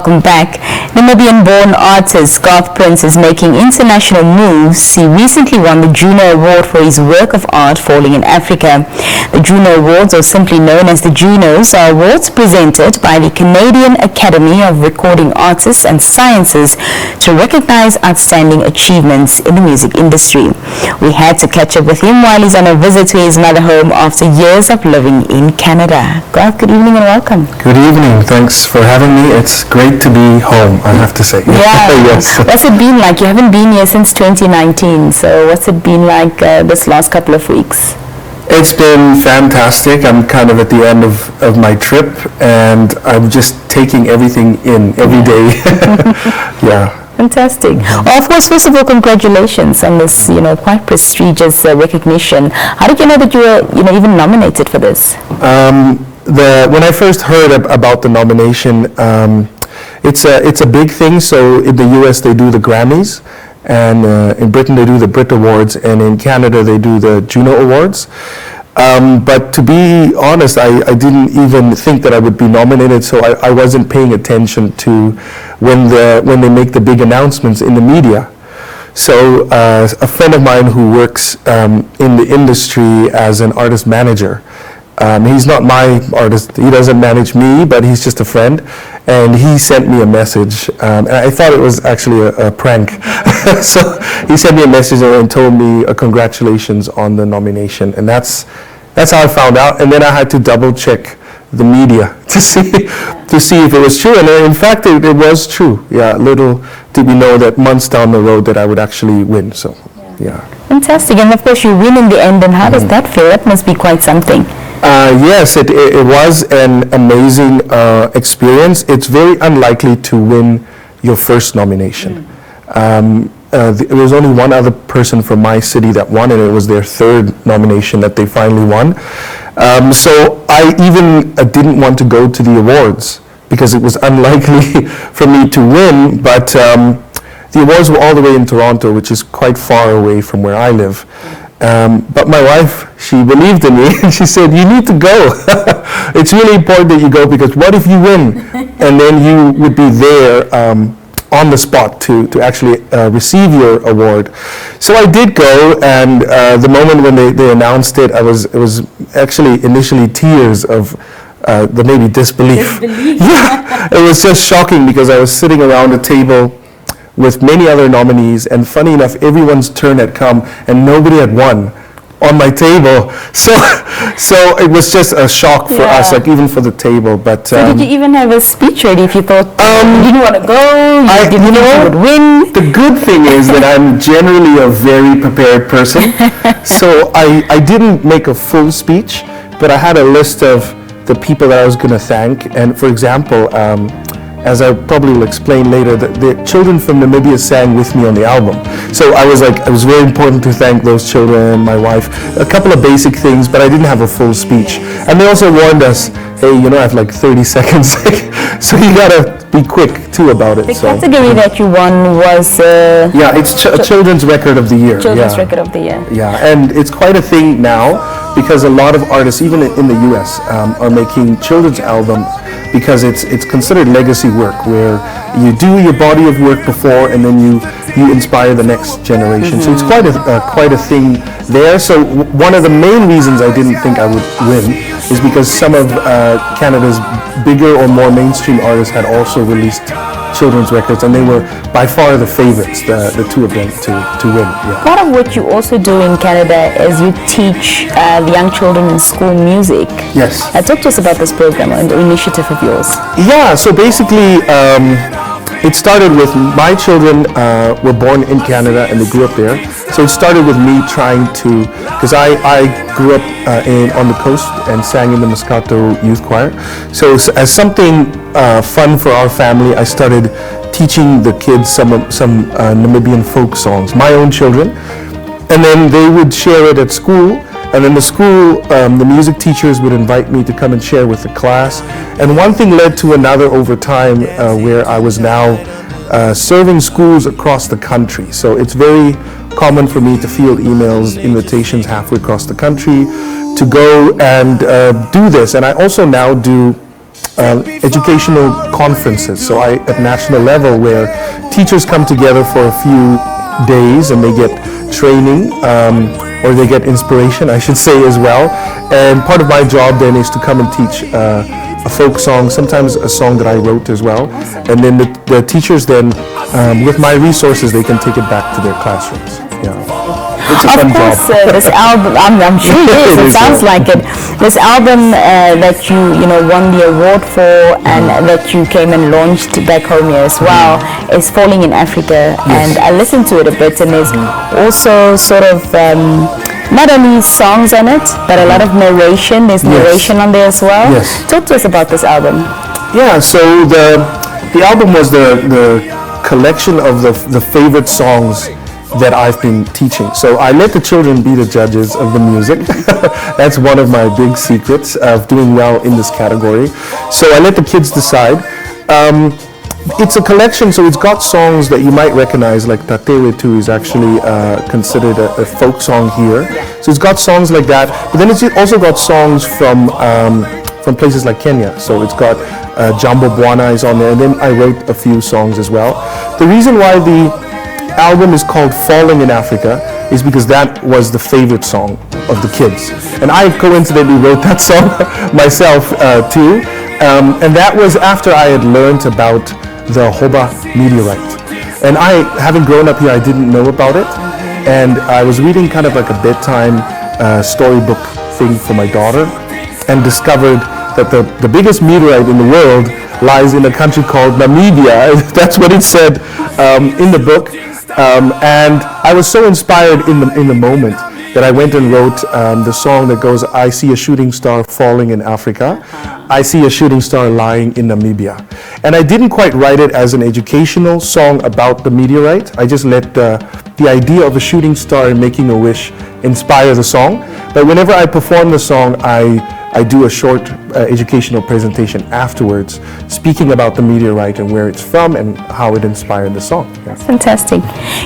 welcome back. Namibian-born artist Garth Prince is making international moves. He recently won the Juno Award for his work of art falling in Africa. The Juno Awards, or simply known as the Junos, are awards presented by the Canadian Academy of Recording Artists and Sciences to recognize outstanding achievements in the music industry. We had to catch up with him while he's on a visit to his mother home after years of living in Canada. Garth, good evening and welcome. Good evening. Thanks for having me. It's great to be home, I have to say. Yeah. Yes. What's it been like? You haven't been here since 2019, so what's it been like this last couple of weeks? It's been fantastic. I'm kind of at the end of my trip, and I'm just taking everything in every day. Yeah. Fantastic. Well, of course, first of all, congratulations on this, quite prestigious recognition. How did you know that you were, even nominated for this? When I first heard about the nomination, it's a big thing. So in the US they do the Grammys, and in Britain they do the Brit Awards, and in Canada they do the Juno Awards. But to be honest, I didn't even think that I would be nominated, so I wasn't paying attention to when they make the big announcements in the media. So a friend of mine who works in the industry as an artist manager, he's not my artist, he doesn't manage me, but he's just a friend, and he sent me a message, and I thought it was actually a prank. So he sent me a message and told me congratulations on the nomination, and that's how I found out. And then I had to double check the media to see if it was true, and in fact it was true. Yeah, little did we know that months down the road that I would actually win. So yeah. Fantastic. And of course you win in the end, and how does that feel? That must be quite something. Yes, it was an amazing experience. It's very unlikely to win your first nomination. There was only one other person from my city that won, and it was their third nomination that they finally won. So I even didn't want to go to the awards because it was unlikely for me to win, but the awards were all the way in Toronto, which is quite far away from where I live. But my wife, she believed in me, and she said, you need to go. It's really important that you go, because what if you win? And then you would be there on the spot to actually receive your award. So I did go, and the moment when they announced it, it was actually initially tears of the maybe disbelief. Yeah, it was just shocking, because I was sitting around a table with many other nominees, and funny enough, everyone's turn had come and nobody had won on my table. So it was just a shock for us, like even for the table. But so did you even have a speech ready if you thought you didn't want to go, you didn't think you would win? The good thing is that I'm generally a very prepared person. So I didn't make a full speech, but I had a list of the people that I was going to thank. And for example, as I probably will explain later, the children from Namibia sang with me on the album. So it was very important to thank those children, my wife, a couple of basic things, but I didn't have a full speech. And they also warned us, hey, I have like 30 seconds, so you gotta be quick too about it. The category that you won was... it's a Children's Record of the Year. Children's Record of the Year. Yeah, and it's quite a thing now, because a lot of artists, even in the US, are making children's albums, because it's considered legacy work, where you do your body of work before, and then you inspire the next generation. So it's quite a thing there. So one of the main reasons I didn't think I would win is because some of Canada's bigger or more mainstream artists had also released children's records, and they were by far the favorites, the two of them, to win. Yeah. Part of what you also do in Canada is you teach the young children in school music. Yes. Talk to us about this program and the initiative of yours. Yeah, so basically it started with my children were born in Canada and they grew up there. So it started with me trying to, because I grew up on the coast and sang in the Moscato Youth Choir. So as something fun for our family, I started teaching the kids some Namibian folk songs, my own children. And then they would share it at school. And in the school, the music teachers would invite me to come and share with the class. And one thing led to another over time, where I was now serving schools across the country. So it's very common for me to field emails, invitations halfway across the country to go and do this. And I also now do educational conferences. So at national level, where teachers come together for a few days and they get training, or they get inspiration, I should say, as well. And part of my job then is to come and teach a folk song, sometimes a song that I wrote as well. And then the teachers then, with my resources, they can take it back to their classrooms. Yeah. It's a fun job. Of course, this album, I'm sure it is, it sounds like it. This album that you won the award for and that you came and launched back home here as well is Falling in Africa. Yes. And I listened to it a bit, and there's also sort of not only songs on it, but a lot of narration. There's narration on there as well. Yes. Talk to us about this album. Yeah, so the album was the collection of the favorite songs that I've been teaching. So I let the children be the judges of the music. That's one of my big secrets of doing well in this category. So I let the kids decide. It's a collection, so it's got songs that you might recognize, like Tatewe too is actually considered a folk song here. So it's got songs like that, but then it's also got songs from places like Kenya. So it's got Jambo Bwana is on there, and then I wrote a few songs as well. The reason why the album is called Falling in Africa is because that was the favorite song of the kids. And I coincidentally wrote that song myself too. And that was after I had learned about the Hoba meteorite. And having grown up here, I didn't know about it. And I was reading kind of like a bedtime storybook thing for my daughter and discovered that the biggest meteorite in the world lies in a country called Namibia. That's what it said in the book. And I was so inspired in the moment that I went and wrote the song that goes, I see a shooting star falling in Africa. I see a shooting star lying in Namibia. And I didn't quite write it as an educational song about the meteorite. I just let the idea of a shooting star and making a wish inspire the song. But whenever I perform the song, I do a short educational presentation afterwards, speaking about the meteorite and where it's from and how it inspired the song. Yeah. Fantastic.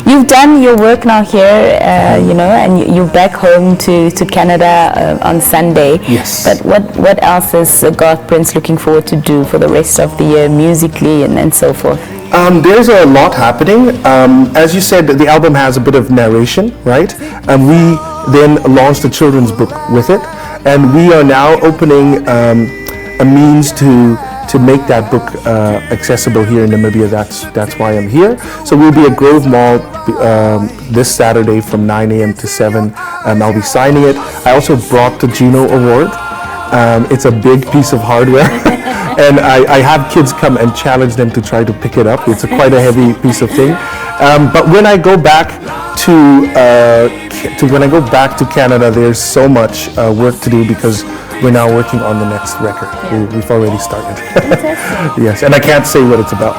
You've done your work now here, and you're back home to Canada on Sunday. Yes. But what else is Garth Prince looking forward to do for the rest of the year musically and so forth? There's a lot happening. As you said, the album has a bit of narration, right? And we then launched a children's book with it. And we are now opening a means to make that book accessible here in Namibia. That's why I'm here. So we'll be at Grove Mall this Saturday from 9 a.m. to 7. I'll be signing it. I also brought the Juno Award. It's a big piece of hardware. And I have kids come and challenge them to try to pick it up. It's quite a heavy piece of thing. But when I go back to Canada, there's so much work to do because we're now working on the next record. We've already started. Yes, and I can't say what it's about.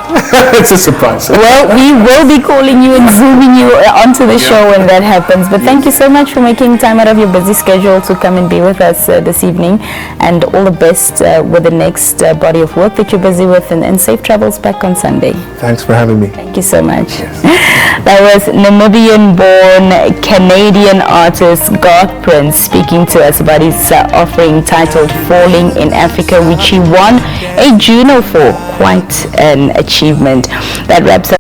It's a surprise. Well, we will be calling you and zooming you onto the show when that happens. But thank you so much for making time out of your busy schedule to come and be with us this evening. And all the best with the next body of work that you're busy with, and safe travels back on Sunday. Thanks for having me. Thank you so much. That was Namibian-born Canadian artist Garth Prince speaking to us about his offering titled Falling in Africa, which he won a Juno for. Quite an achievement. That wraps up